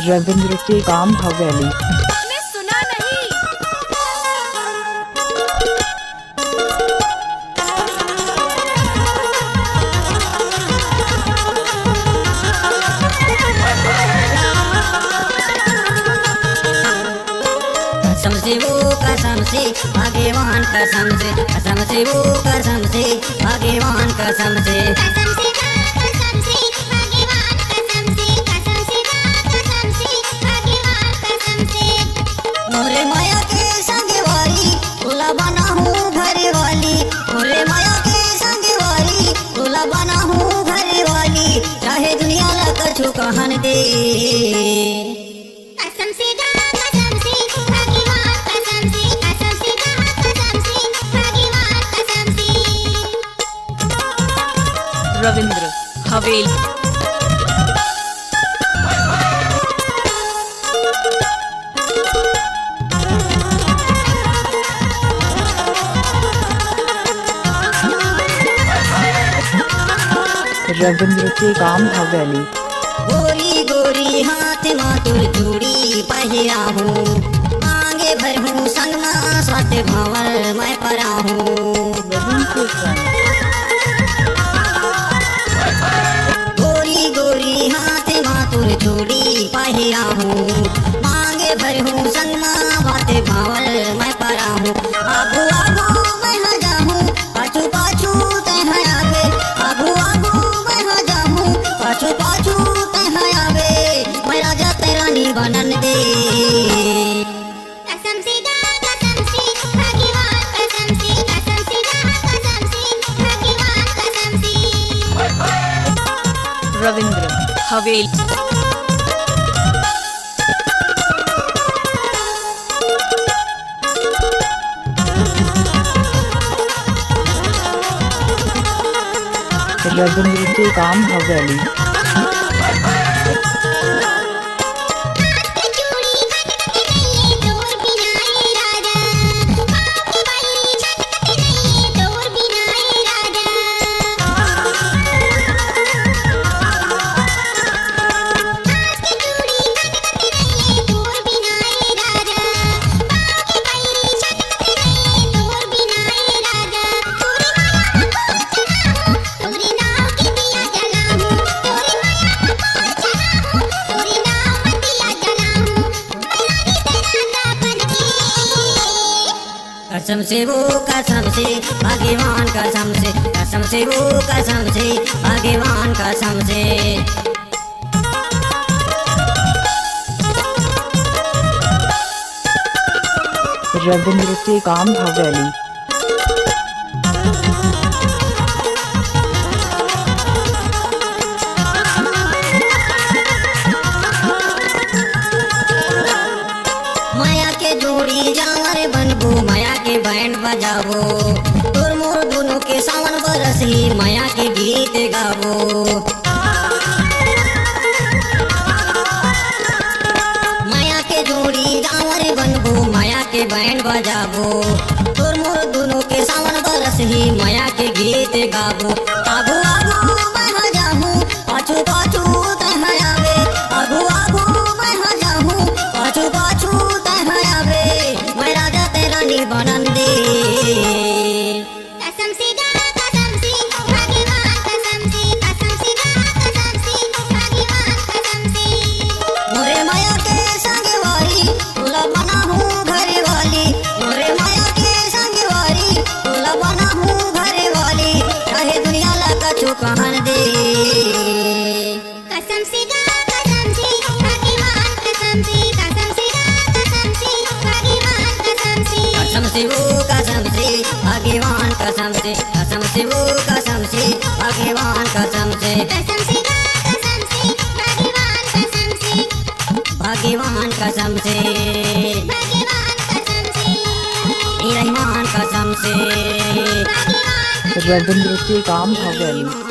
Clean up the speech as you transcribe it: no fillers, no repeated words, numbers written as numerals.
रविंद्र के काम हवेली। आपने सुना नहीं? कसम से वो कसम से भाग्यवान कसम से, कसम से वो कसम से भाग्यवान कसम से। मोरे माया के संग वाली दूल्हा बना हूँ घर वाली, मोरे माया के संग वाली दूल्हा बना हूँ घर वाली, चाहे दुनिया ला कछु कहन दे। रविंद्र हवेली। रविंद्र के काम हवेली। गोरी गोरी हाथ मातुर चूड़ी पहिरा हूँ, आगे भर हूँ संग माँ स्वात भंवर मैं परा हूँ। गोरी गोरी हाथ मातुर चूड़ी पहिरा हूँ, आगे भर हूँ संग माँ स्वात भंवर मैं परा हूँ। आगू आगू मैं न जाऊँ, पाछू पाछू तह आगे, आगू आगू मैं न जाऊँ, पाछू पाछू तह आगे, मैं राजा तेरानी बनन दे। रविंद्र हवेली। रविंद्र के काम हवेली। कसम से वो कसम से भाग्यवान कसम से, कसम से वो कसम से भाग्यवान कसम से। रविंद्र के काम हवेली। माया के जोड़ी जावर बनबो, माया के बैंड बजाबो, तोर मोर दोनों के सावन बरसी माया के गीत गाबो। माया के जोड़ी जावर बनबो, माया के बैंड बजाबो, तोर मोर दोनों के सावन बरसी माया के गीत गाबो। आगू आगू मैं न जाऊँ, पाछू पाछू तह आवे, आगू आगू मैं न जाऊँ, पाछू पाछू तह आवे, मैं राजा तेरानी बनन दे। मोरे माया के संग वाली दूल्हा बना हूँ घर वाली, मोरे माया के संग वाली दूल्हा बना हूँ घर वाली, चाहे दुनिया ला कछु कहन दे। कसम से वो कसम से भाग्यवान कसम से, कसम से वो कसम से भाग्यवान कसम से। भाग्यवान कसम से, रहमान कसम से। रविंद्र के काम हवेली।